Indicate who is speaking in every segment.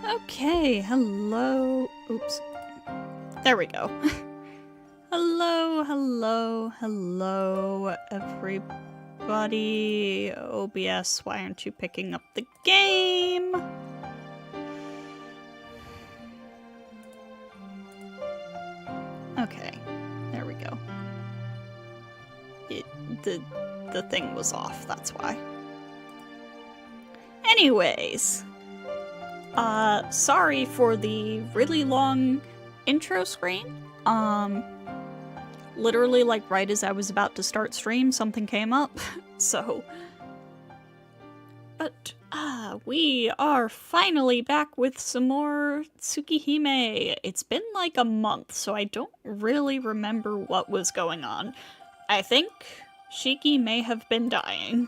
Speaker 1: Okay, hello. Oops. There we go. Hello, everybody. OBS, why aren't you picking up the game? Okay, there we go. The thing was off, that's why. Anyways. Sorry for the really long intro screen. Literally, like, right as I was about to start stream, something came up, so... But, we are finally back with some more Tsukihime. It's been like a month, so I don't really remember what was going on. I think Shiki may have been dying.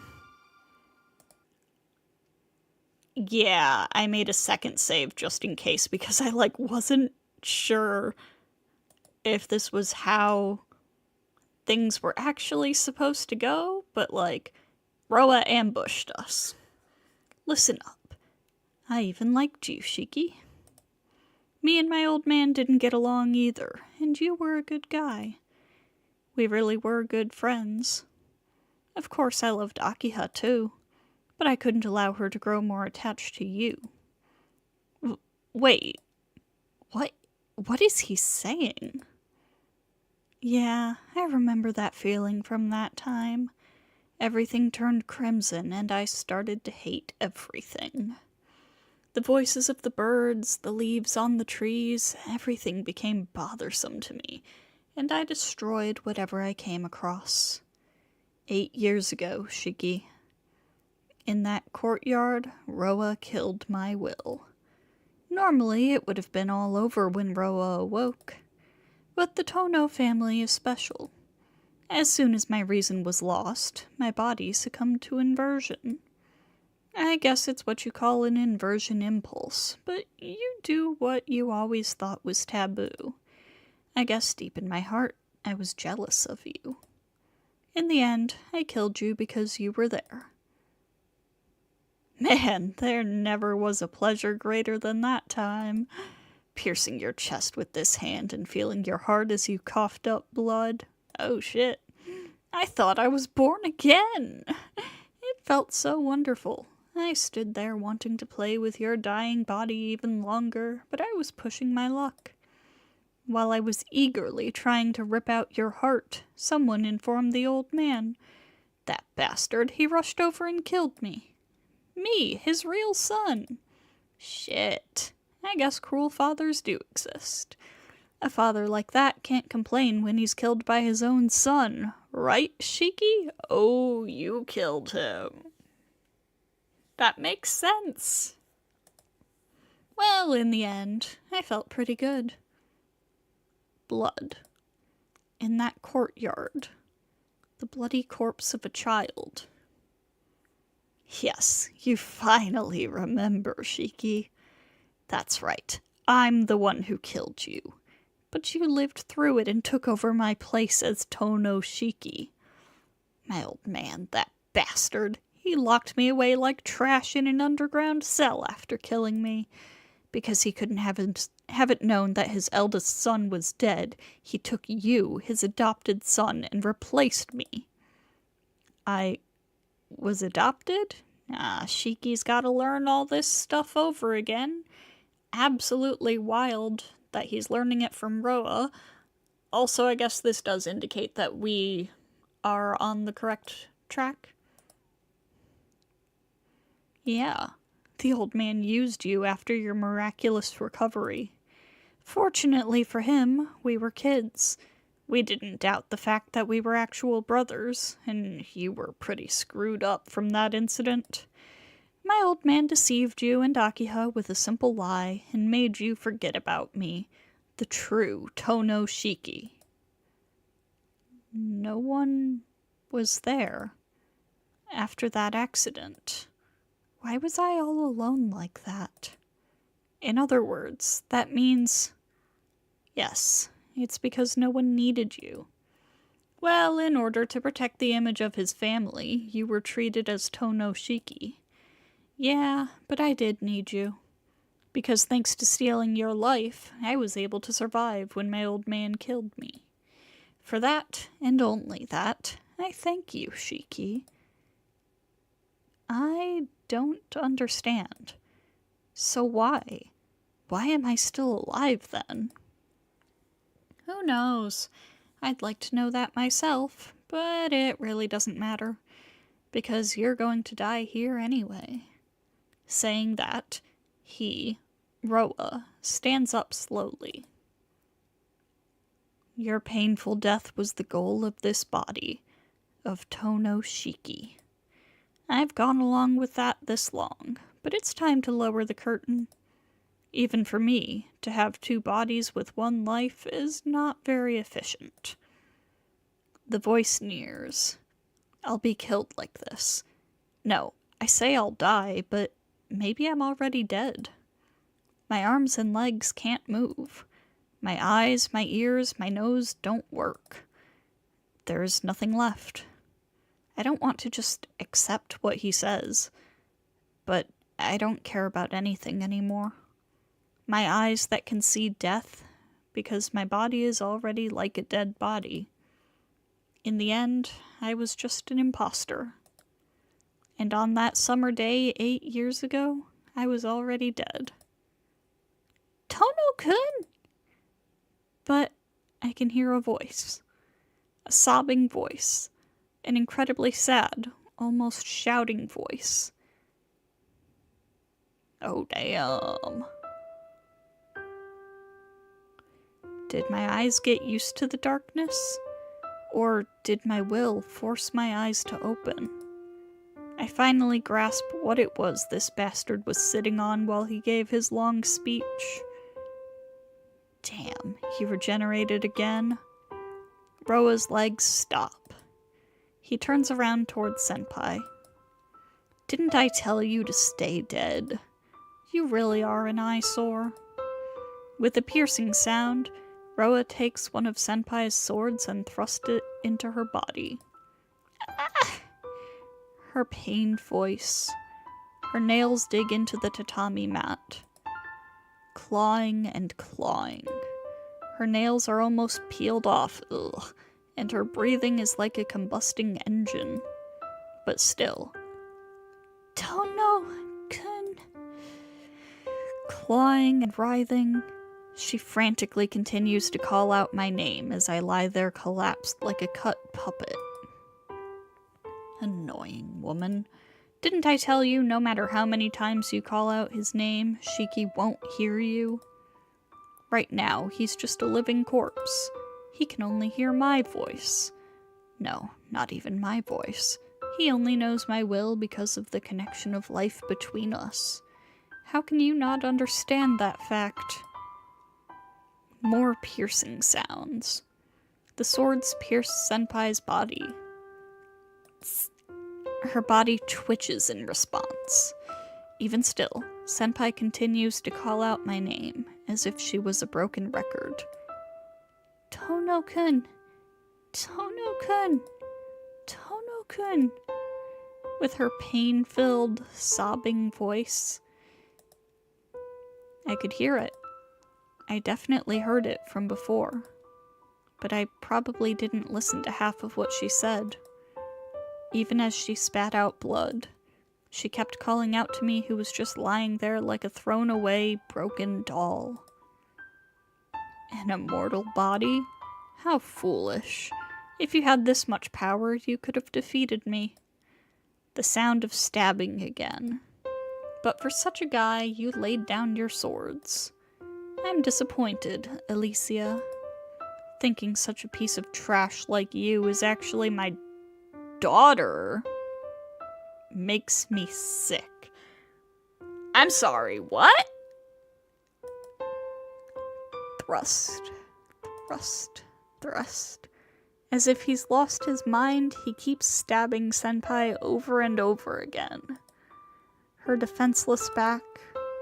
Speaker 1: Yeah, I made a second save just in case because I, like, wasn't sure if this was how things were actually supposed to go, but, like, Roa ambushed us. Listen up. I even liked you, Shiki. Me and my old man didn't get along either, and you were a good guy. We really were good friends. Of course I loved Akiha too, but I couldn't allow her to grow more attached to you. Wait, what is he saying? Yeah, I remember that feeling from that time. Everything turned crimson and I started to hate everything. The voices of the birds, the leaves on the trees, everything became bothersome to me, and I destroyed whatever I came across. 8 years ago, Shiki. In that courtyard, Roa killed my will. Normally, it would have been all over when Roa awoke. But the Tono family is special. As soon as my reason was lost, my body succumbed to inversion. I guess it's what you call an inversion impulse, but you do what you always thought was taboo. I guess deep in my heart, I was jealous of you. In the end, I killed you because you were there. Man, there never was a pleasure greater than that time. Piercing your chest with this hand and feeling your heart as you coughed up blood. Oh shit. I thought I was born again. It felt so wonderful. I stood there wanting to play with your dying body even longer, but I was pushing my luck. While I was eagerly trying to rip out your heart, someone informed the old man. That bastard, he rushed over and killed me. Me, his real son. Shit. I guess cruel fathers do exist. A father like that can't complain when he's killed by his own son. Right, Shiki? Oh, you killed him. That makes sense. Well, in the end, I felt pretty good. Blood. In that courtyard. The bloody corpse of a child. Yes, you finally remember, Shiki. That's right. I'm the one who killed you. But you lived through it and took over my place as Tono Shiki. My old man, that bastard, he locked me away like trash in an underground cell after killing me. Because he couldn't have it known that his eldest son was dead, he took you, his adopted son, and replaced me. I was adopted? Shiki's gotta learn all this stuff over again. Absolutely wild that he's learning it from Roa. Also, I guess this does indicate that we are on the correct track. Yeah, the old man used you after your miraculous recovery. Fortunately for him, we were kids. We didn't doubt the fact that we were actual brothers, and you were pretty screwed up from that incident. My old man deceived you and Akiha with a simple lie and made you forget about me, the true Tono Shiki. No one was there after that accident. Why was I all alone like that? In other words, that means... Yes, it's because no one needed you. Well, in order to protect the image of his family, you were treated as Tono Shiki. Yeah, but I did need you. Because thanks to stealing your life, I was able to survive when my old man killed me. For that, and only that, I thank you, Shiki. I don't understand. So why? Why am I still alive then? Who knows? I'd like to know that myself, but it really doesn't matter, because you're going to die here anyway. Saying that, he, Roa, stands up slowly. Your painful death was the goal of this body, of Tono Shiki. I've gone along with that this long, but it's time to lower the curtain. Even for me, to have two bodies with one life is not very efficient. The voice sneers. I'll be killed like this. No, I say I'll die, but maybe I'm already dead. My arms and legs can't move. My eyes, my ears, my nose don't work. There's nothing left. I don't want to just accept what he says, but I don't care about anything anymore. My eyes that can see death, because my body is already like a dead body. In the end, I was just an imposter. And on that summer day 8 years ago, I was already dead. Tono-kun! But I can hear a voice. A sobbing voice. An incredibly sad, almost shouting voice. Oh, damn. Did my eyes get used to the darkness? Or did my will force my eyes to open? I finally grasped what it was this bastard was sitting on while he gave his long speech. Damn, he regenerated again. Roa's legs stop. He turns around towards Senpai. Didn't I tell you to stay dead? You really are an eyesore. With a piercing sound, Roa takes one of Senpai's swords and thrusts it into her body. Ah! Her pained voice. Her nails dig into the tatami mat. Clawing and clawing. Her nails are almost peeled off, and her breathing is like a combusting engine. But still. Tono-kun. Clawing and writhing, she frantically continues to call out my name as I lie there collapsed like a cut puppet. Annoying woman. Didn't I tell you no matter how many times you call out his name, Shiki won't hear you? Right now, he's just a living corpse. He can only hear my voice. No, not even my voice. He only knows my will because of the connection of life between us. How can you not understand that fact? More piercing sounds. The swords pierce Senpai's body. Her body twitches in response. Even still, Senpai continues to call out my name, as if she was a broken record. Tono-kun! Tono-kun! Tono-kun! With her pain-filled, sobbing voice. I could hear it. I definitely heard it from before. But I probably didn't listen to half of what she said. Even as she spat out blood, she kept calling out to me who was just lying there like a thrown-away, broken doll. An immortal body? How foolish. If you had this much power, you could have defeated me. The sound of stabbing again. But for such a guy, you laid down your swords. I'm disappointed, Alicia. Thinking such a piece of trash like you is actually my daughter makes me sick. I'm sorry, what? Thrust, thrust, thrust. As if he's lost his mind, he keeps stabbing Senpai over and over again. Her defenseless back,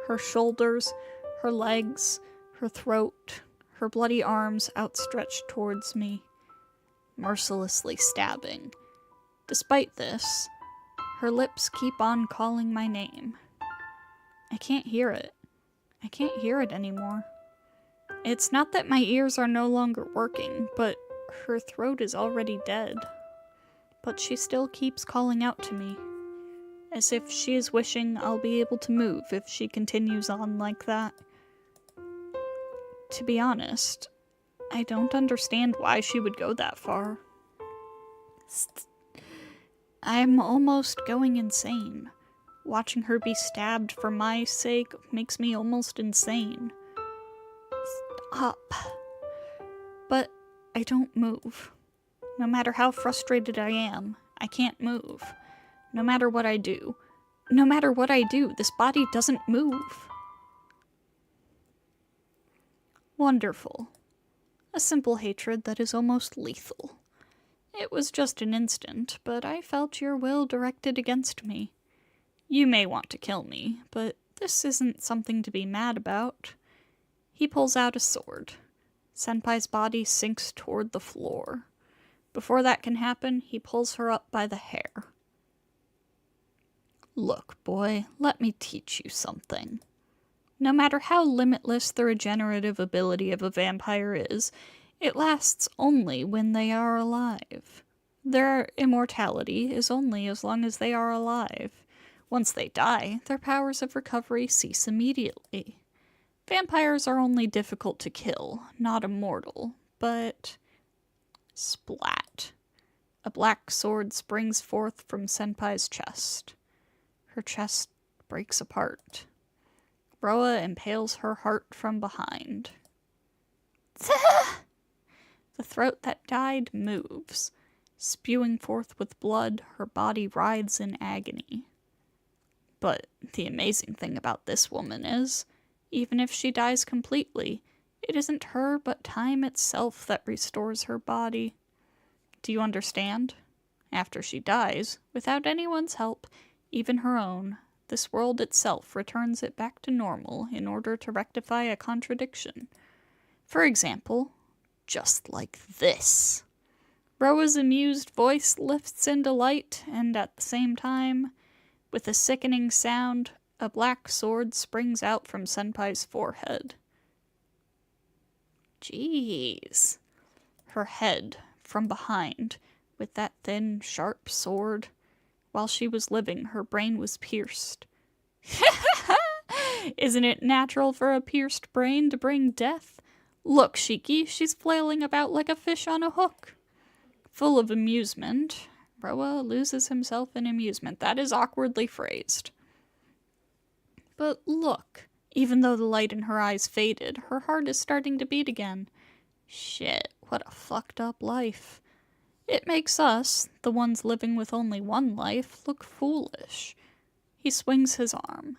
Speaker 1: her shoulders, her legs, her throat, her bloody arms outstretched towards me, mercilessly stabbing. Despite this, her lips keep on calling my name. I can't hear it. I can't hear it anymore. It's not that my ears are no longer working, but her throat is already dead. But she still keeps calling out to me, as if she is wishing I'll be able to move if she continues on like that. To be honest, I don't understand why she would go that far. I'm almost going insane. Watching her be stabbed for my sake makes me almost insane. Stop. But I don't move. No matter how frustrated I am, I can't move. No matter what I do. No matter what I do, this body doesn't move. Wonderful. A simple hatred that is almost lethal. It was just an instant, but I felt your will directed against me. You may want to kill me, but this isn't something to be mad about. He pulls out a sword. Senpai's body sinks toward the floor. Before that can happen, he pulls her up by the hair. Look, boy, let me teach you something. No matter how limitless the regenerative ability of a vampire is, it lasts only when they are alive. Their immortality is only as long as they are alive. Once they die, their powers of recovery cease immediately. Vampires are only difficult to kill, not immortal, but... Splat. A black sword springs forth from Senpai's chest. Her chest breaks apart. Roa impales her heart from behind. The throat that died moves. Spewing forth with blood, her body writhes in agony. But the amazing thing about this woman is, even if she dies completely, it isn't her but time itself that restores her body. Do you understand? After she dies, without anyone's help, even her own, this world itself returns it back to normal in order to rectify a contradiction. For example, just like this. Roa's amused voice lifts into light, and at the same time, with a sickening sound, a black sword springs out from Senpai's forehead. Jeez. Her head, from behind, with that thin, sharp sword. While she was living, her brain was pierced. Isn't it natural for a pierced brain to bring death? Look, Shiki, she's flailing about like a fish on a hook. Full of amusement, Roa loses himself in amusement. That is awkwardly phrased. But look, even though the light in her eyes faded, her heart is starting to beat again. Shit, what a fucked up life. It makes us, the ones living with only one life, look foolish. He swings his arm.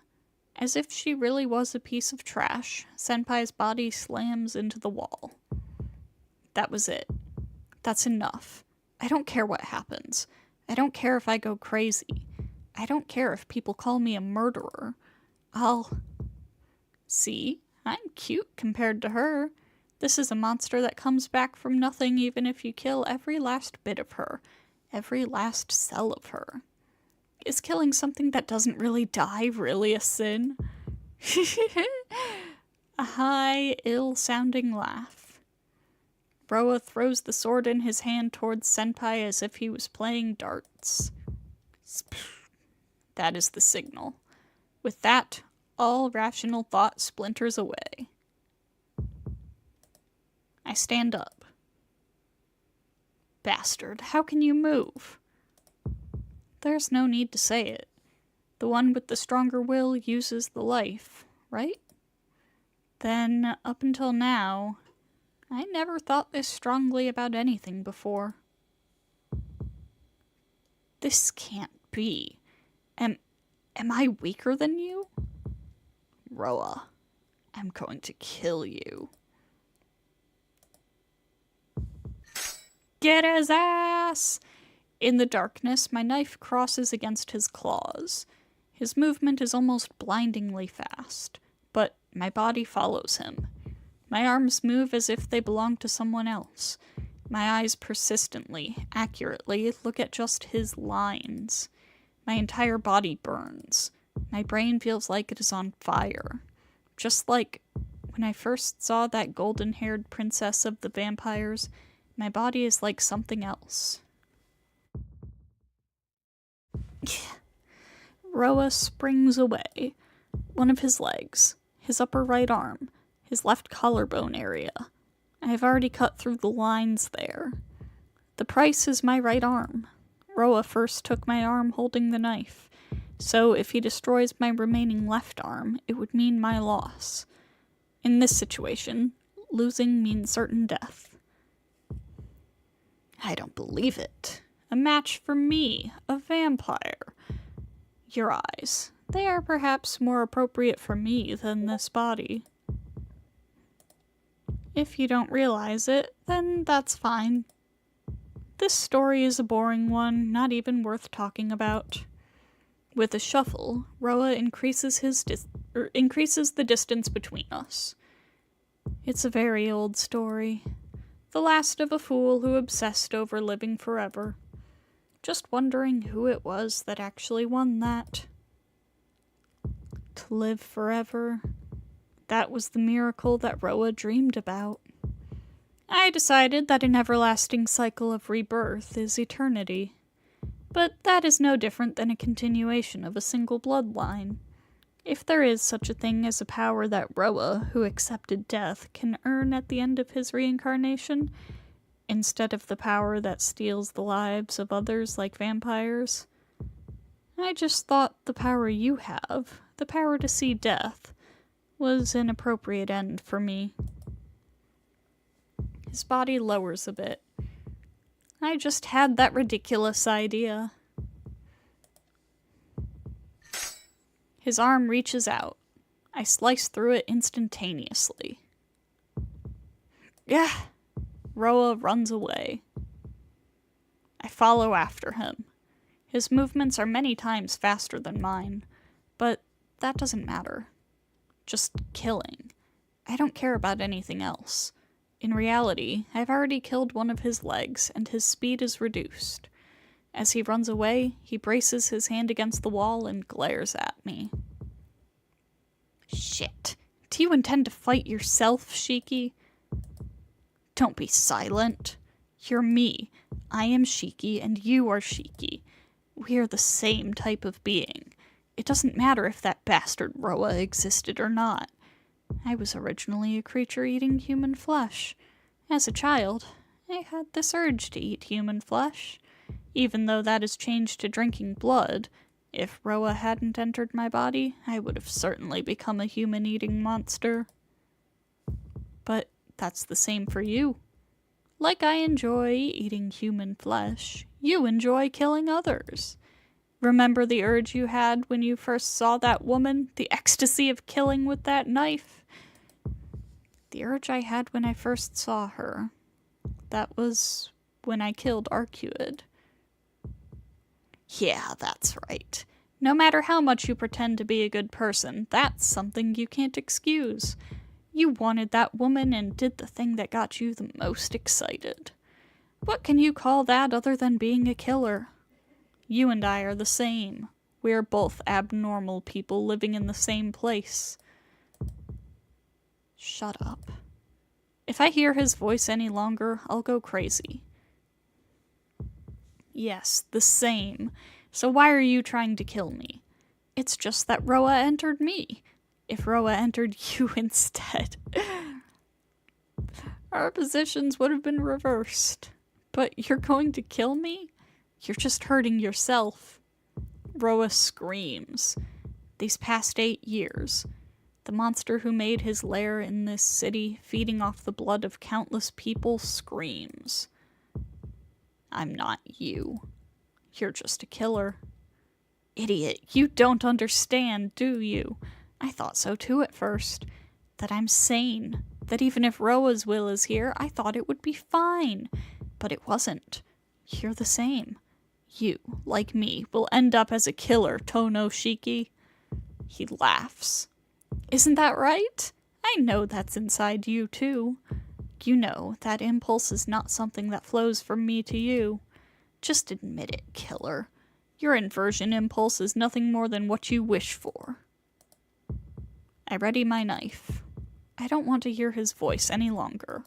Speaker 1: As if she really was a piece of trash, Senpai's body slams into the wall. That was it. That's enough. I don't care what happens. I don't care if I go crazy. I don't care if people call me a murderer. See? I'm cute compared to her. This is a monster that comes back from nothing even if you kill every last bit of her. Every last cell of her. Is killing something that doesn't really die really a sin? A high, ill-sounding laugh. Roa throws the sword in his hand towards Senpai as if he was playing darts. That is the signal. With that, all rational thought splinters away. I stand up. Bastard, how can you move? There's no need to say it. The one with the stronger will uses the life, right? Then, up until now, I never thought this strongly about anything before. This can't be. Am I weaker than you? Roa, I'm going to kill you. Get his ass! In the darkness, my knife crosses against his claws. His movement is almost blindingly fast, but my body follows him. My arms move as if they belong to someone else. My eyes persistently, accurately, look at just his lines. My entire body burns. My brain feels like it is on fire. Just like when I first saw that golden-haired princess of the vampires, my body is like something else. Roa springs away. One of his legs, his upper right arm, his left collarbone area. I have already cut through the lines there. The price is my right arm. Roa first took my arm holding the knife, so if he destroys my remaining left arm, it would mean my loss. In this situation, losing means certain death. I don't believe it. A match for me, a vampire. Your eyes. They are perhaps more appropriate for me than this body. If you don't realize it, then that's fine. This story is a boring one, not even worth talking about. With a shuffle, Roa increases the distance between us. It's a very old story. The last of a fool who obsessed over living forever. Just wondering who it was that actually won that. To live forever. That was the miracle that Roa dreamed about. I decided that an everlasting cycle of rebirth is eternity. But that is no different than a continuation of a single bloodline. If there is such a thing as a power that Roa, who accepted death, can earn at the end of his reincarnation, instead of the power that steals the lives of others like vampires, I just thought the power you have, the power to see death, was an appropriate end for me. His body lowers a bit. I just had that ridiculous idea. His arm reaches out. I slice through it instantaneously. Yeah! Roa runs away. I follow after him. His movements are many times faster than mine, but that doesn't matter. Just killing. I don't care about anything else. In reality, I've already killed one of his legs, and his speed is reduced. As he runs away, he braces his hand against the wall and glares at me. Shit. Do you intend to fight yourself, Shiki? Don't be silent. You're me. I am Shiki, and you are Shiki. We are the same type of being. It doesn't matter if that bastard Roa existed or not. I was originally a creature eating human flesh. As a child, I had this urge to eat human flesh. Even though that has changed to drinking blood, if Roa hadn't entered my body, I would have certainly become a human-eating monster. But that's the same for you. Like I enjoy eating human flesh, you enjoy killing others. Remember the urge you had when you first saw that woman? The ecstasy of killing with that knife? The urge I had when I first saw her. That was when I killed Arcuid. Yeah, that's right. No matter how much you pretend to be a good person, that's something you can't excuse. You wanted that woman and did the thing that got you the most excited. What can you call that other than being a killer? You and I are the same. We are both abnormal people living in the same place. Shut up. If I hear his voice any longer, I'll go crazy. Yes, the same. So why are you trying to kill me? It's just that Roa entered me. If Roa entered you instead, our positions would have been reversed. But you're going to kill me? You're just hurting yourself. Roa screams. These past 8 years, the monster who made his lair in this city, feeding off the blood of countless people, screams. I'm not you. You're just a killer. Idiot, you don't understand, do you? I thought so too at first. That I'm sane. That even if Roa's will is here, I thought it would be fine. But it wasn't. You're the same. You, like me, will end up as a killer, Tono Shiki. He laughs. Isn't that right? I know that's inside you, too. You know, that impulse is not something that flows from me to you. Just admit it, killer. Your inversion impulse is nothing more than what you wish for. I ready my knife. I don't want to hear his voice any longer.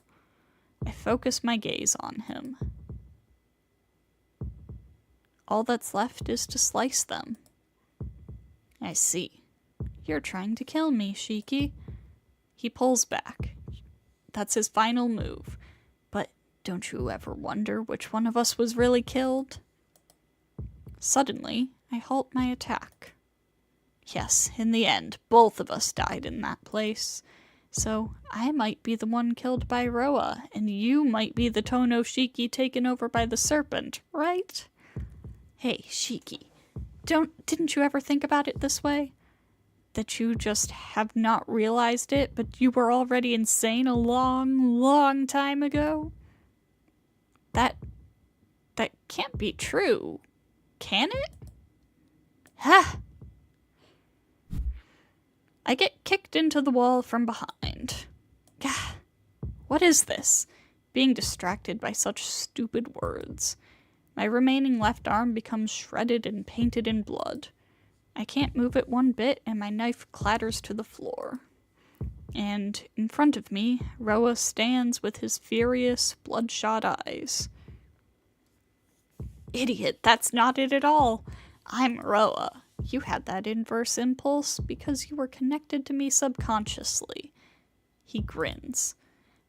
Speaker 1: I focus my gaze on him. All that's left is to slice them. I see. You're trying to kill me, Shiki. He pulls back. That's his final move. But don't you ever wonder which one of us was really killed? Suddenly, I halt my attack. Yes, in the end, both of us died in that place. So, I might be the one killed by Roa, and you might be the Tono Shiki taken over by the serpent, right? Hey, Shiki, didn't you ever think about it this way? That you just have not realized it, but you were already insane a long, long time ago? That can't be true, can it? Ha! I get kicked into the wall from behind. Gah! What is this? Being distracted by such stupid words. My remaining left arm becomes shredded and painted in blood. I can't move it one bit, and my knife clatters to the floor. And in front of me, Roa stands with his furious, bloodshot eyes. Idiot, that's not it at all. I'm Roa. You had that inverse impulse because you were connected to me subconsciously. He grins.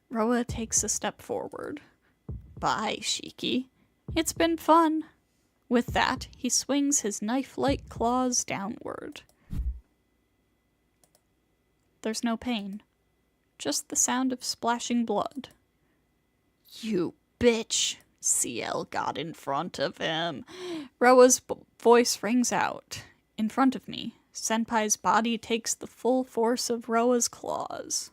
Speaker 1: Roa takes a step forward. Bye, Shiki. It's been fun. With that, he swings his knife-like claws downward. There's no pain. Just the sound of splashing blood. You bitch! Ciel got in front of him. Roa's voice rings out. In front of me, Senpai's body takes the full force of Roa's claws.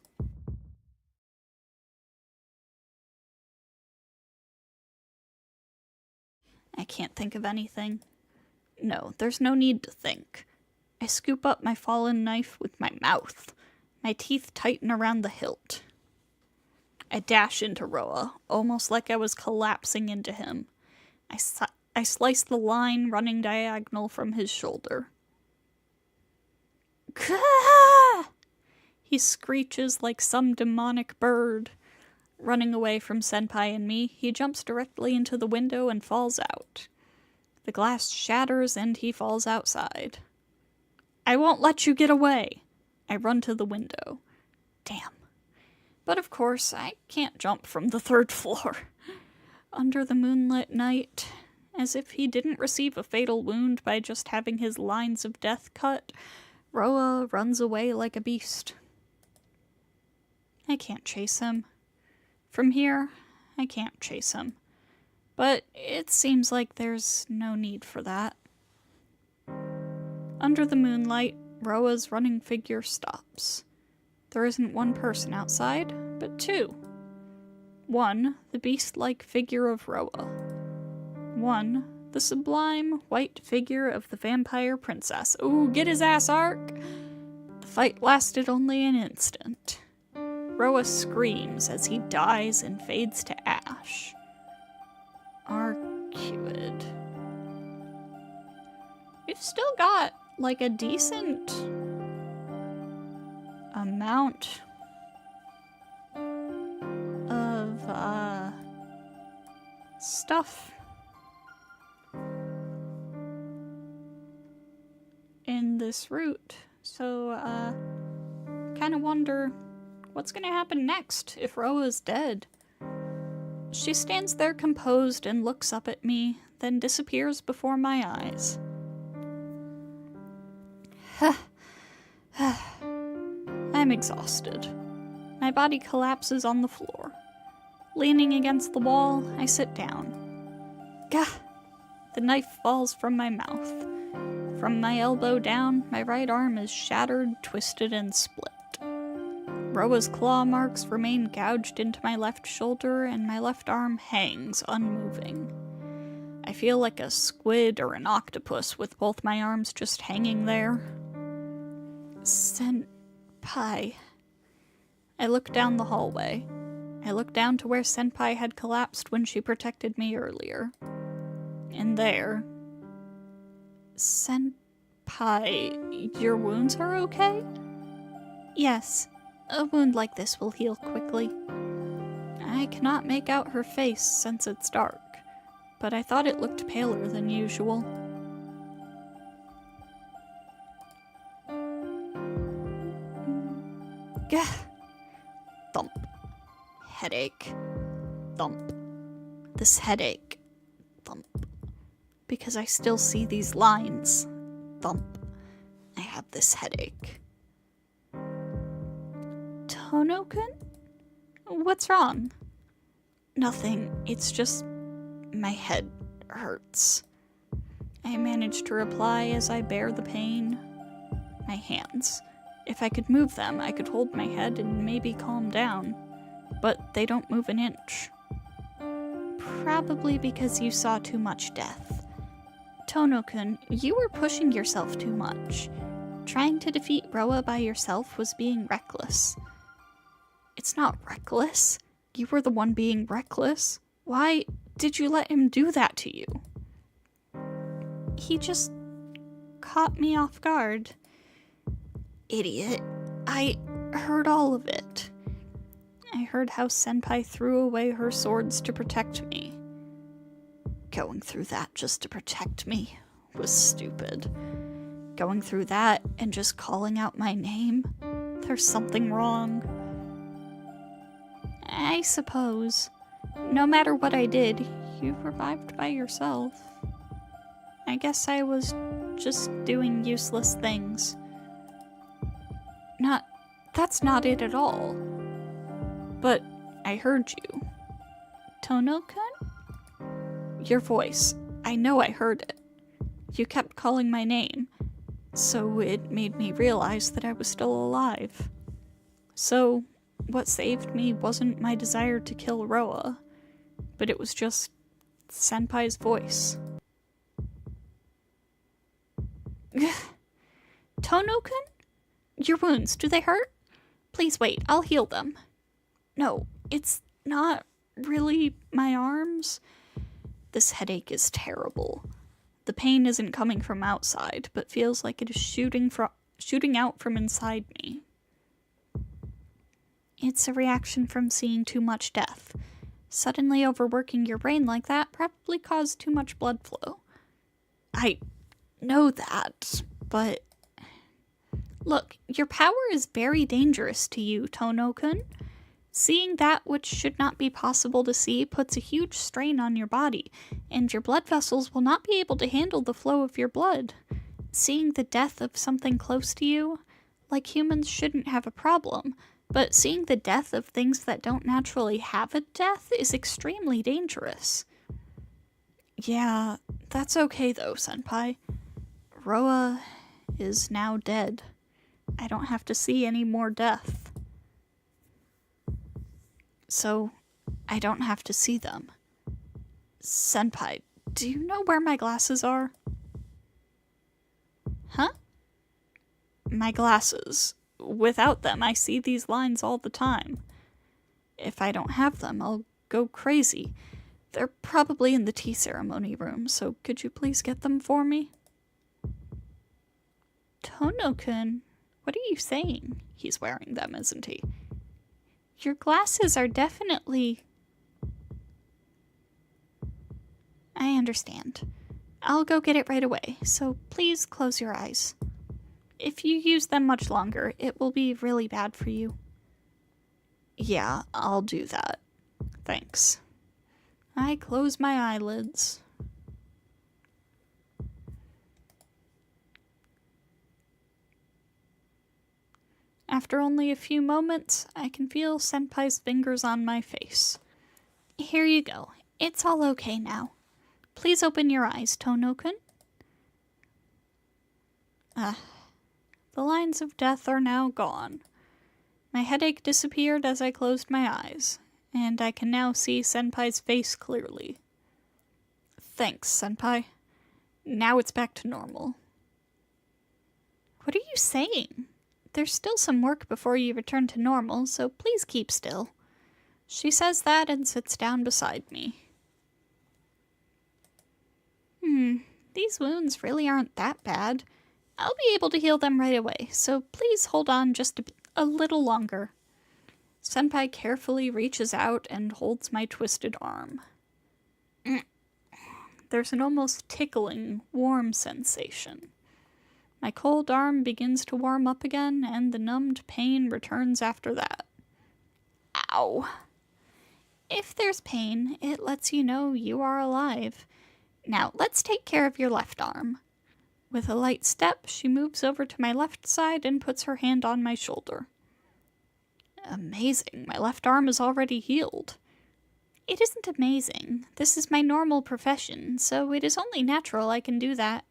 Speaker 1: I can't think of anything. No, there's no need to think. I scoop up my fallen knife with my mouth. My teeth tighten around the hilt. I dash into Roa, almost like I was collapsing into him. I slice the line running diagonal from his shoulder. Gah! He screeches like some demonic bird. Running away from Senpai and me, he jumps directly into the window and falls out. The glass shatters and he falls outside. I won't let you get away. I run to the window. Damn. But of course, I can't jump from the 3rd floor. Under the moonlit night, as if he didn't receive a fatal wound by just having his lines of death cut, Roa runs away like a beast. I can't chase him. From here, I can't chase him. But it seems like there's no need for that. Under the moonlight, Roa's running figure stops. There isn't one person outside, but 2. One, the beast-like figure of Roa. One, the sublime white figure of the vampire princess. Ooh, get his ass, Ark! The fight lasted only an instant. Roa screams as he dies and fades to ash. Arcuid. We've still got, like, a decent amount of, stuff in this route. So, kind of wonder what's gonna happen next if Roa's dead. She stands there composed and looks up at me, then disappears before my eyes. I'm exhausted. My body collapses on the floor. Leaning against the wall, I sit down. Gah! The knife falls from my mouth. From my elbow down, my right arm is shattered, twisted, and split. Roa's claw marks remain gouged into my left shoulder, and my left arm hangs, unmoving. I feel like a squid or an octopus with both my arms just hanging there. Senpai. I look down the hallway. I look down to where Senpai had collapsed when she protected me earlier. And there... Senpai, your wounds are okay? Yes, a wound like this will heal quickly. I cannot make out her face since it's dark, but I thought it looked paler than usual. Gah! Thump. Headache. Thump. This headache. Thump. Because I still see these lines. Thump. I have this headache. Tono-kun? What's wrong? Nothing. It's just my head hurts. I manage to reply as I bear the pain. My hands. If I could move them, I could hold my head and maybe calm down. But they don't move an inch. Probably because you saw too much death. Tono-kun, you were pushing yourself too much. Trying to defeat Roa by yourself was being reckless. It's not reckless. You were the one being reckless. Why did you let him do that to you? He just caught me off guard. Idiot. I heard all of it. I heard how Senpai threw away her swords to protect me. Going through that just to protect me was stupid. Going through that and just calling out my name? There's something wrong. I suppose. No matter what I did, you revived by yourself. I guess I was just doing useless things. That's not it at all. But I heard you. Tono-kun? Your voice. I know I heard it. You kept calling my name, so it made me realize that I was still alive. So, what saved me wasn't my desire to kill Roa, but it was just Senpai's voice. Tono-kun? Your wounds, do they hurt? Please wait, I'll heal them. No, it's not really my arms. This headache is terrible. The pain isn't coming from outside, but feels like it is shooting out from inside me. It's a reaction from seeing too much death. Suddenly overworking your brain like that probably caused too much blood flow. I know that, but... Look, your power is very dangerous to you, Tono-kun. Seeing that which should not be possible to see puts a huge strain on your body, and your blood vessels will not be able to handle the flow of your blood. Seeing the death of something close to you, like humans shouldn't have a problem, but seeing the death of things that don't naturally have a death is extremely dangerous. Yeah, that's okay though, Senpai. Roa is now dead. I don't have to see any more death. So, I don't have to see them. Senpai, do you know where my glasses are? Huh? My glasses. Without them, I see these lines all the time. If I don't have them, I'll go crazy. They're probably in the tea ceremony room, so could you please get them for me? Tono-kun, what are you saying? He's wearing them, isn't he? Your glasses are definitely... I understand. I'll go get it right away, so please close your eyes. If you use them much longer, it will be really bad for you. Yeah, I'll do that. Thanks. I close my eyelids. After only a few moments, I can feel Senpai's fingers on my face. Here you go. It's all okay now. Please open your eyes, Tono-kun. The lines of death are now gone. My headache disappeared as I closed my eyes, and I can now see Senpai's face clearly. Thanks, Senpai. Now it's back to normal. What are you saying? There's still some work before you return to normal, so please keep still. She says that and sits down beside me. These wounds really aren't that bad. I'll be able to heal them right away, so please hold on just A little longer. Senpai carefully reaches out and holds my twisted arm. There's an almost tickling, warm sensation. My cold arm begins to warm up again, and the numbed pain returns after that. Ow. If there's pain, it lets you know you are alive. Now, let's take care of your left arm. With a light step, she moves over to my left side and puts her hand on my shoulder. Amazing, my left arm is already healed. It isn't amazing. This is my normal profession, so it is only natural I can do that.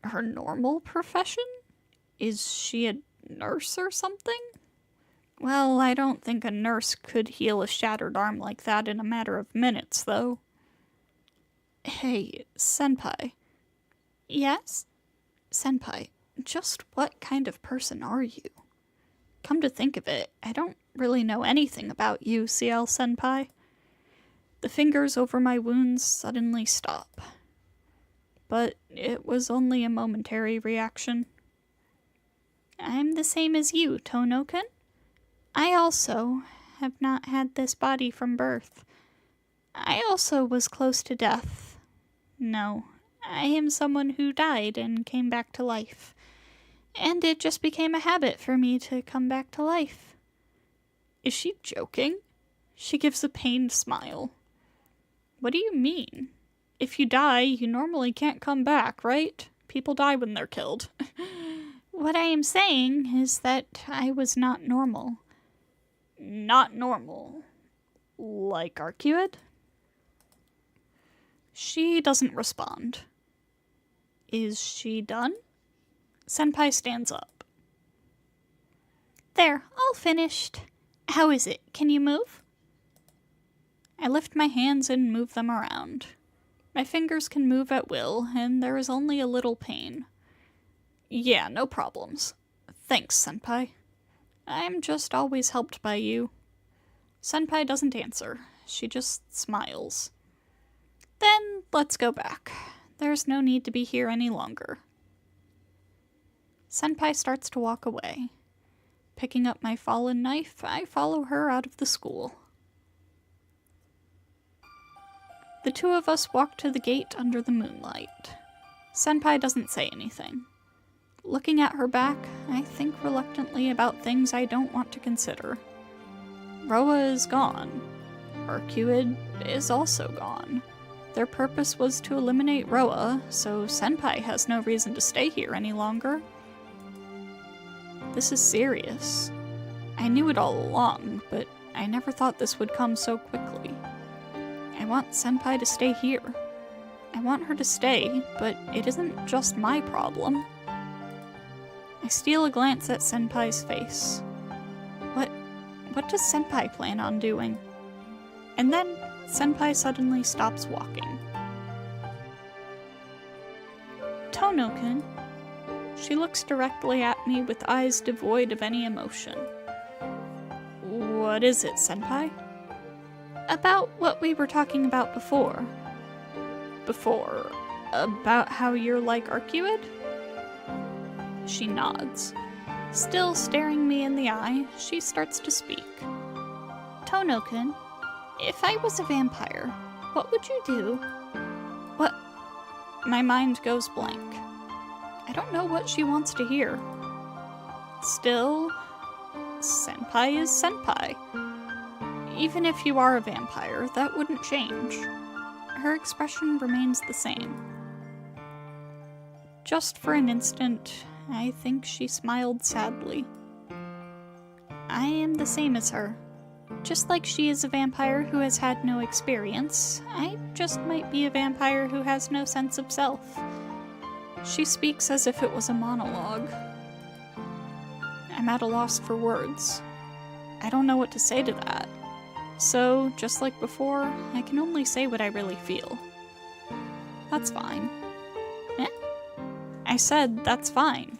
Speaker 1: Her normal profession? Is she a nurse or something? Well, I don't think a nurse could heal a shattered arm like that in a matter of minutes, though. Hey, Senpai. Yes? Senpai, just what kind of person are you? Come to think of it, I don't really know anything about you, Ciel Senpai. The fingers over my wounds suddenly stop. But it was only a momentary reaction. I'm the same as you, Tono-kun. I also have not had this body from birth. I also was close to death. No, I am someone who died and came back to life. And it just became a habit for me to come back to life. Is she joking? She gives a pained smile. What do you mean? If you die, you normally can't come back, right? People die when they're killed. What I am saying is that I was not normal. Not normal? Like Arcuid? She doesn't respond. Is she done? Senpai stands up. There, all finished. How is it? Can you move? I lift my hands and move them around. My fingers can move at will, and there is only a little pain. Yeah, no problems. Thanks, Senpai. I'm just always helped by you. Senpai doesn't answer. She just smiles. Then let's go back. There's no need to be here any longer. Senpai starts to walk away. Picking up my fallen knife, I follow her out of the school. The two of us walk to the gate under the moonlight. Senpai doesn't say anything. Looking at her back, I think reluctantly about things I don't want to consider. Roa is gone. Arcuid is also gone. Their purpose was to eliminate Roa, so Senpai has no reason to stay here any longer. This is serious. I knew it all along, but I never thought this would come so quickly. I want Senpai to stay here. I want her to stay, but it isn't just my problem. I steal a glance at Senpai's face. What does Senpai plan on doing? And then, Senpai suddenly stops walking. Tono-kun. She looks directly at me with eyes devoid of any emotion. What is it, Senpai? About what we were talking about before. Before? About how you're like Arcuid? She nods. Still staring me in the eye, she starts to speak. Tono-kun, if I was a vampire, what would you do? What? My mind goes blank. I don't know what she wants to hear. Still, Senpai is Senpai. Even if you are a vampire, that wouldn't change. Her expression remains the same. Just for an instant, I think she smiled sadly. I am the same as her. Just like she is a vampire who has had no experience, I just might be a vampire who has no sense of self. She speaks as if it was a monologue. I'm at a loss for words. I don't know what to say to that. So, just like before, I can only say what I really feel. That's fine. Eh? I said, that's fine.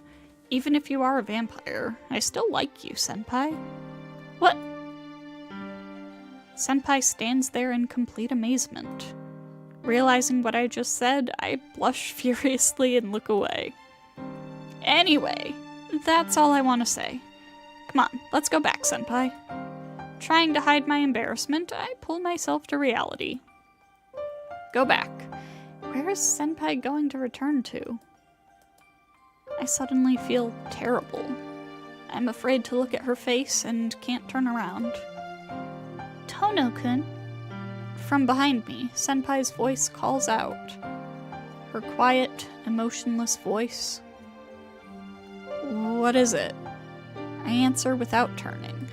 Speaker 1: Even if you are a vampire, I still like you, Senpai. What? Senpai stands there in complete amazement. Realizing what I just said, I blush furiously and look away. Anyway, that's all I want to say. Come on, let's go back, senpai. Trying to hide my embarrassment, I pull myself to reality. Go back. Where is senpai going to return to? I suddenly feel terrible. I'm afraid to look at her face and can't turn around. Tono-kun. From behind me, senpai's voice calls out. Her quiet, emotionless voice. What is it? I answer without turning.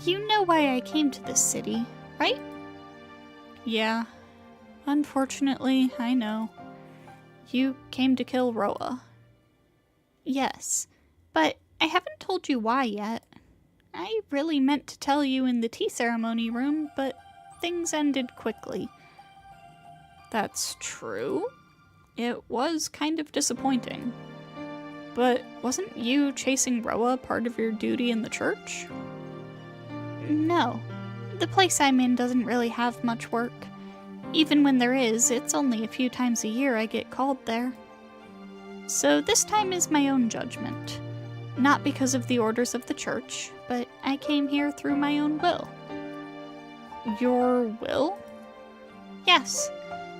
Speaker 1: You know why I came to this city, right? Yeah. Unfortunately, I know. You came to kill Roa. Yes, but I haven't told you why yet. I really meant to tell you in the tea ceremony room, but things ended quickly. That's true. It was kind of disappointing. But wasn't you chasing Roa part of your duty in the church? No. The place I'm in doesn't really have much work. Even when there is, it's only a few times a year I get called there. So this time is my own judgment. Not because of the orders of the church, but I came here through my own will. Your will? Yes.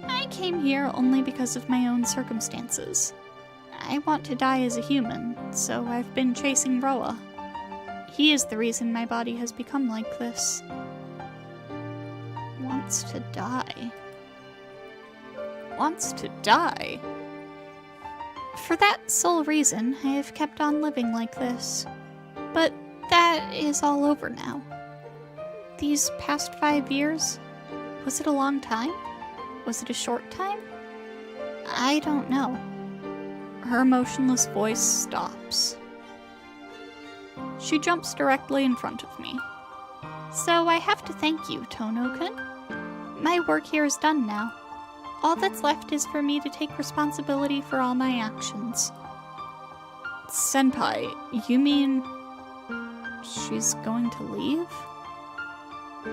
Speaker 1: I came here only because of my own circumstances. I want to die as a human, so I've been chasing Roa. He is the reason my body has become like this. Wants to die. Wants to die? For that sole reason, I have kept on living like this. But that is all over now. These past 5 years, was it a long time? Was it a short time? I don't know. Her emotionless voice stops. She jumps directly in front of me. So I have to thank you, Tono-kun. My work here is done now. All that's left is for me to take responsibility for all my actions. Senpai, you mean she's going to leave?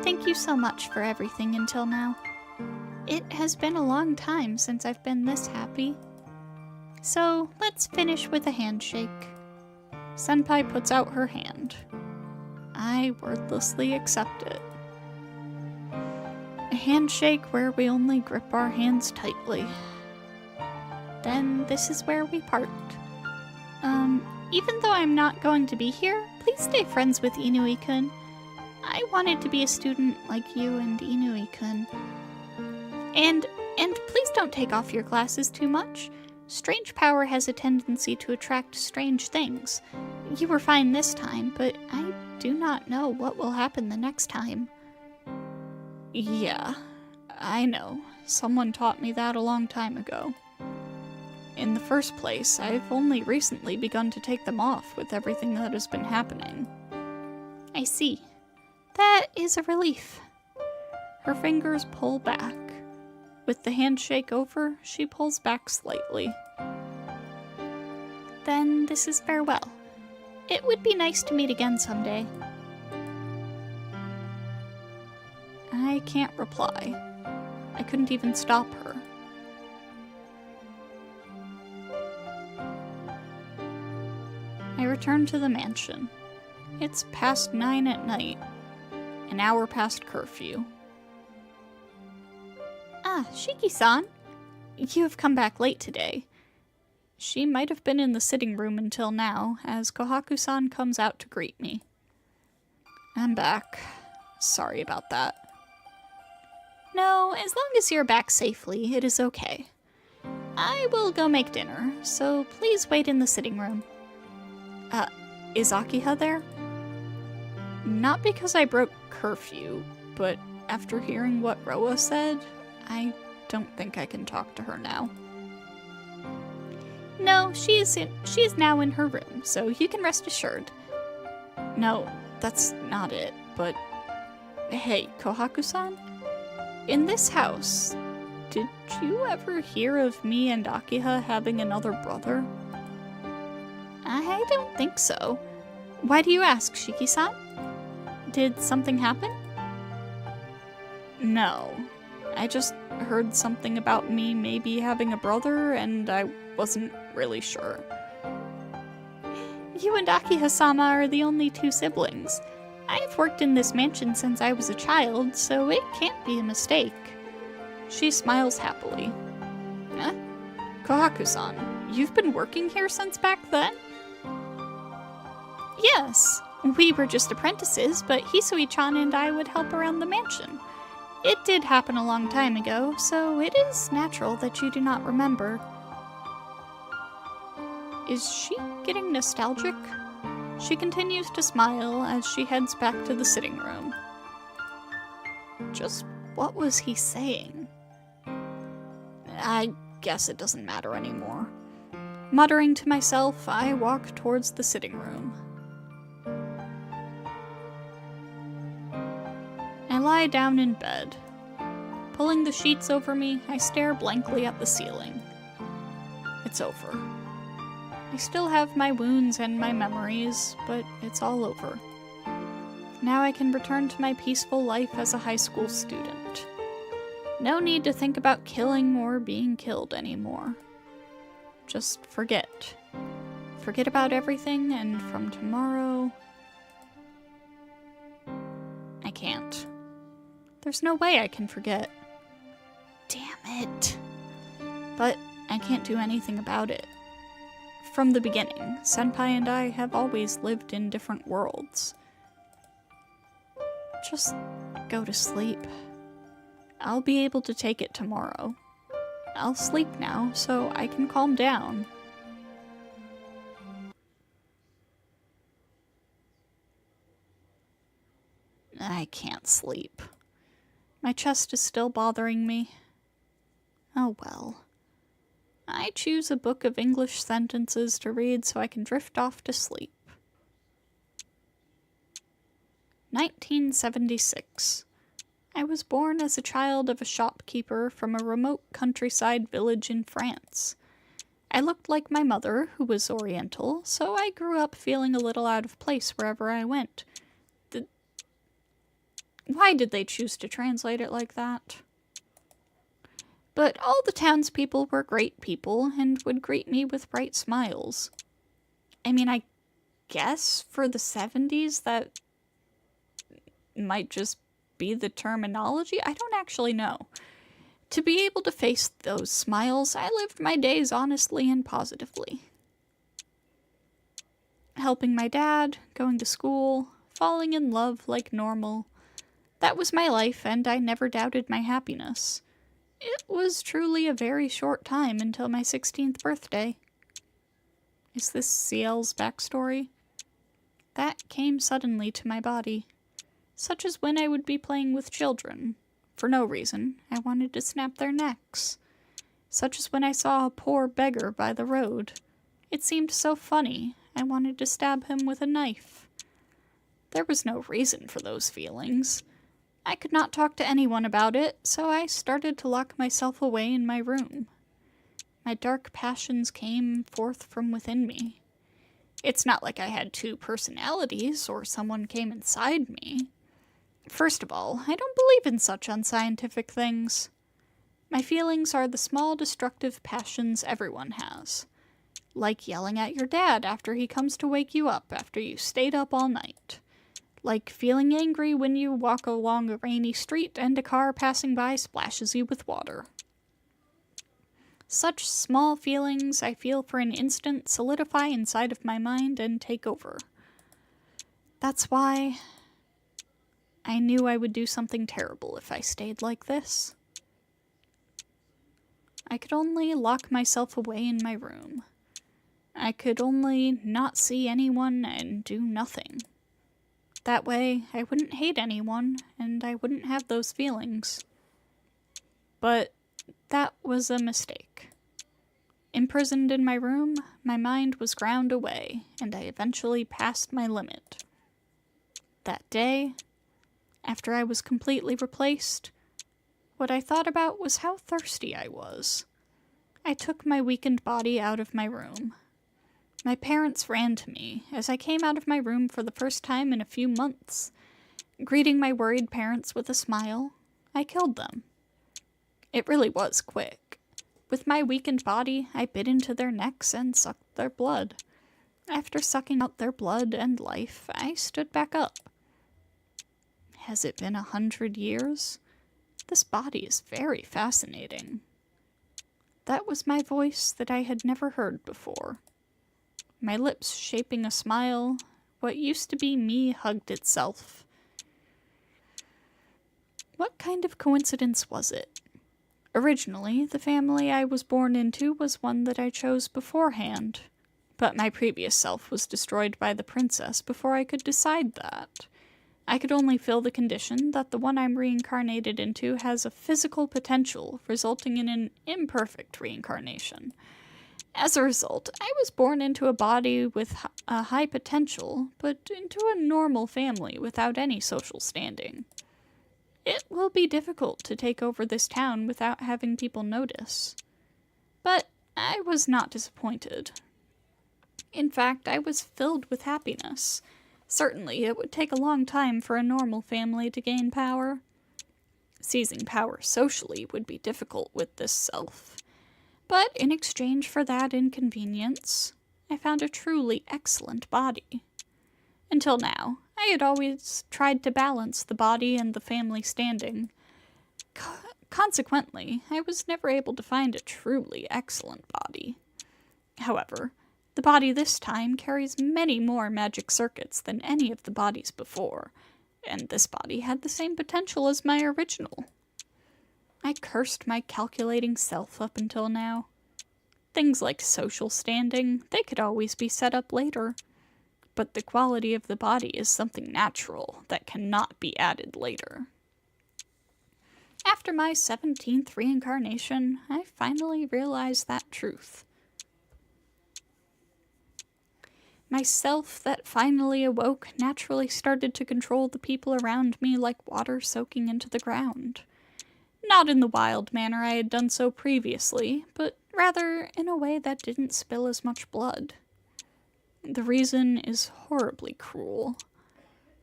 Speaker 1: Thank you so much for everything until now. It has been a long time since I've been this happy. So let's finish with a handshake. Senpai puts out her hand. I wordlessly accept it. A handshake where we only grip our hands tightly. Then this is where we part. Even though I'm not going to be here, please stay friends with Inui-kun. I wanted to be a student like you and Inui-kun. And please don't take off your glasses too much. Strange power has a tendency to attract strange things. You were fine this time, but I do not know what will happen the next time. Yeah, I know. Someone taught me that a long time ago. In the first place, I've only recently begun to take them off with everything that has been happening. I see. That is a relief. Her fingers pull back. With the handshake over, she pulls back slightly. Then this is farewell. It would be nice to meet again someday. I can't reply. I couldn't even stop her. I return to the mansion. It's past 9 at night. An hour past curfew. Ah, Shiki-san. You have come back late today. She might have been in the sitting room until now, as Kohaku-san comes out to greet me. I'm back. Sorry about that. No, as long as you're back safely, it is okay. I will go make dinner, so please wait in the sitting room. Is Akiha there? Not because I broke curfew, but after hearing what Roa said, I don't think I can talk to her now. No, she is now in her room, so you can rest assured. No, that's not it, but... Hey, Kohaku-san? In this house, did you ever hear of me and Akiha having another brother? I don't think so. Why do you ask, Shiki-san? Did something happen? No. I just heard something about me maybe having a brother, and I wasn't really sure. You and Akihasama are the only two siblings. I've worked in this mansion since I was a child, so it can't be a mistake. She smiles happily. Eh? Kohaku-san, you've been working here since back then? Yes. We were just apprentices, but Hisui-chan and I would help around the mansion. It did happen a long time ago, so it is natural that you do not remember. Is she getting nostalgic? She continues to smile as she heads back to the sitting room. Just what was he saying? I guess it doesn't matter anymore. Muttering to myself, I walk towards the sitting room. I lie down in bed. Pulling the sheets over me, I stare blankly at the ceiling. It's over. I still have my wounds and my memories, but it's all over. Now I can return to my peaceful life as a high school student. No need to think about killing or being killed anymore. Just forget. Forget about everything, and from tomorrow... I can't. There's no way I can forget. Damn it. But I can't do anything about it. From the beginning, Senpai and I have always lived in different worlds. Just go to sleep. I'll be able to take it tomorrow. I'll sleep now, so I can calm down. I can't sleep. My chest is still bothering me. Oh well. I choose a book of English sentences to read so I can drift off to sleep. 1976. I was born as a child of a shopkeeper from a remote countryside village in France. I looked like my mother, who was Oriental, so I grew up feeling a little out of place wherever I went. Why did they choose to translate it like that? But all the townspeople were great people and would greet me with bright smiles. I mean, I guess for the 70s that might just be the terminology? I don't actually know. To be able to face those smiles, I lived my days honestly and positively. Helping my dad, going to school, falling in love like normal. That was my life, and I never doubted my happiness. It was truly a very short time until my 16th birthday. Is this Ciel's backstory? That came suddenly to my body. Such as when I would be playing with children. For no reason, I wanted to snap their necks. Such as when I saw a poor beggar by the road. It seemed so funny, I wanted to stab him with a knife. There was no reason for those feelings. I could not talk to anyone about it, so I started to lock myself away in my room. My dark passions came forth from within me. It's not like I had two personalities, or someone came inside me. First of all, I don't believe in such unscientific things. My feelings are the small destructive passions everyone has. Like yelling at your dad after he comes to wake you up after you stayed up all night. Like feeling angry when you walk along a rainy street and a car passing by splashes you with water. Such small feelings I feel for an instant solidify inside of my mind and take over. That's why I knew I would do something terrible if I stayed like this. I could only lock myself away in my room. I could only not see anyone and do nothing. That way, I wouldn't hate anyone, and I wouldn't have those feelings. But that was a mistake. Imprisoned in my room, my mind was ground away, and I eventually passed my limit. That day, after I was completely replaced, what I thought about was how thirsty I was. I took my weakened body out of my room. My parents ran to me as I came out of my room for the first time in a few months. Greeting my worried parents with a smile, I killed them. It really was quick. With my weakened body, I bit into their necks and sucked their blood. After sucking out their blood and life, I stood back up. Has it been 100 years? This body is very fascinating. That was my voice that I had never heard before. My lips shaping a smile, what used to be me hugged itself. What kind of coincidence was it? Originally, the family I was born into was one that I chose beforehand, but my previous self was destroyed by the princess before I could decide that. I could only feel the condition that the one I'm reincarnated into has a physical potential, resulting in an imperfect reincarnation. As a result, I was born into a body with a high potential, but into a normal family without any social standing. It will be difficult to take over this town without having people notice. But I was not disappointed. In fact, I was filled with happiness. Certainly, it would take a long time for a normal family to gain power. Seizing power socially would be difficult with this self. But in exchange for that inconvenience, I found a truly excellent body. Until now, I had always tried to balance the body and the family standing. Consequently, I was never able to find a truly excellent body. However, the body this time carries many more magic circuits than any of the bodies before, and this body had the same potential as my original. I cursed my calculating self up until now. Things like social standing, they could always be set up later. But the quality of the body is something natural that cannot be added later. After my 17th reincarnation, I finally realized that truth. My self that finally awoke naturally started to control the people around me like water soaking into the ground. Not in the wild manner I had done so previously, but rather in a way that didn't spill as much blood. The reason is horribly cruel.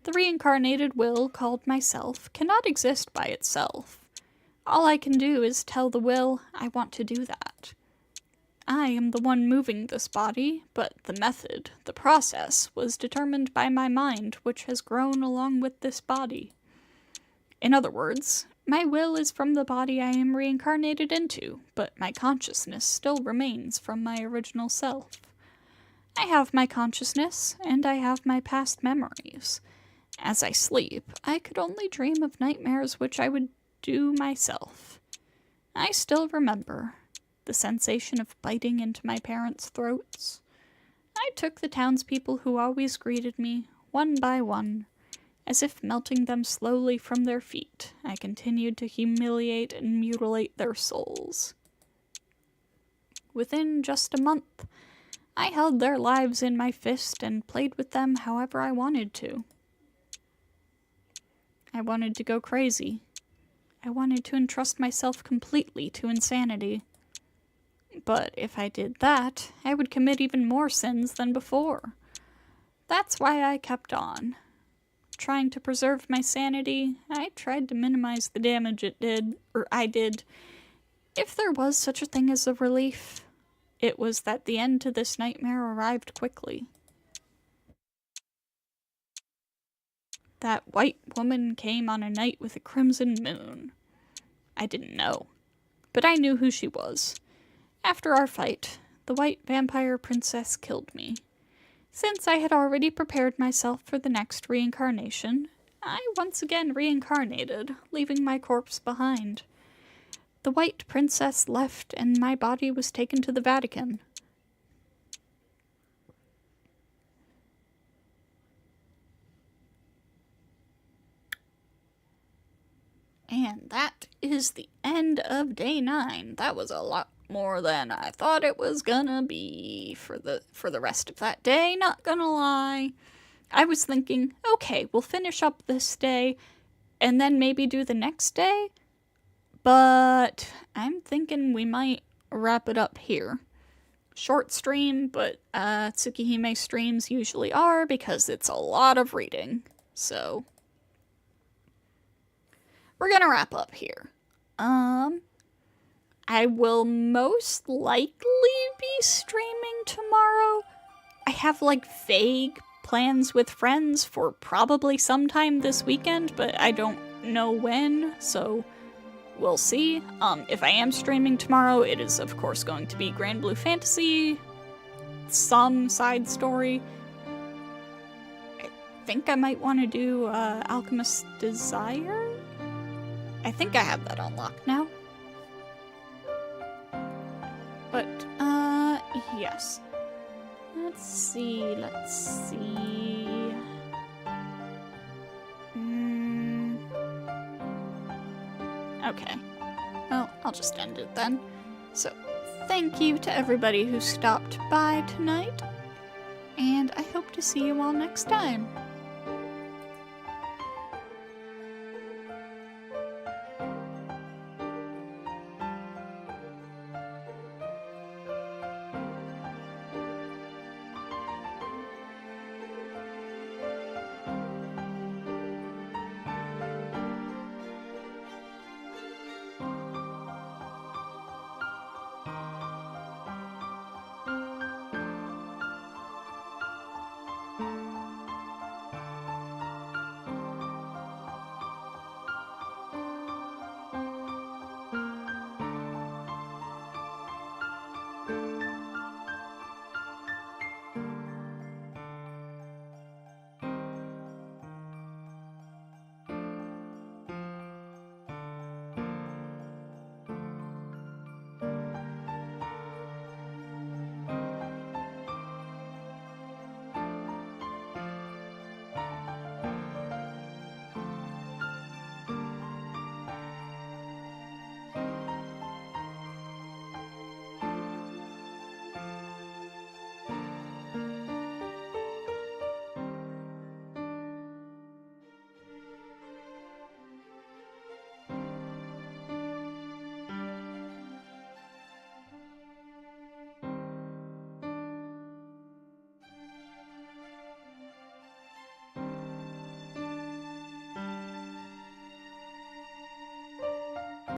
Speaker 1: The reincarnated will, called myself, cannot exist by itself. All I can do is tell the will, I want to do that. I am the one moving this body, but the method, the process, was determined by my mind, which has grown along with this body. In other words, my will is from the body I am reincarnated into, but my consciousness still remains from my original self. I have my consciousness, and I have my past memories. As I sleep, I could only dream of nightmares which I would do myself. I still remember the sensation of biting into my parents' throats. I took the townspeople who always greeted me, one by one. As if melting them slowly from their feet, I continued to humiliate and mutilate their souls. Within just a month, I held their lives in my fist and played with them however I wanted to. I wanted to go crazy. I wanted to entrust myself completely to insanity. But if I did that, I would commit even more sins than before. That's why I kept on. Trying to preserve my sanity, I tried to minimize the damage I did. If there was such a thing as a relief, it was that the end to this nightmare arrived quickly. That white woman came on a night with a crimson moon. I didn't know, but I knew who she was. After our fight, the white vampire princess killed me. Since I had already prepared myself for the next reincarnation, I once again reincarnated, leaving my corpse behind. The white princess left, and my body was taken to the Vatican. And that is the end of day 9. That was a lot more than I thought it was gonna be for the rest of that day, not gonna lie. I was thinking, okay, we'll finish up this day, and then maybe do the next day. But I'm thinking we might wrap it up here. Short stream, but Tsukihime streams usually are because it's a lot of reading. So we're gonna wrap up here. I will most likely be streaming tomorrow, I have like vague plans with friends for probably sometime this weekend, but I don't know when, so we'll see. If I am streaming tomorrow, it is of course going to be Grand Blue Fantasy, some side story. I think I might want to do Alchemist's Desire? I think I have that unlocked now. But, yes. Let's see. Okay. Well, I'll just end it then. So, thank you to everybody who stopped by tonight, and I hope to see you all next time.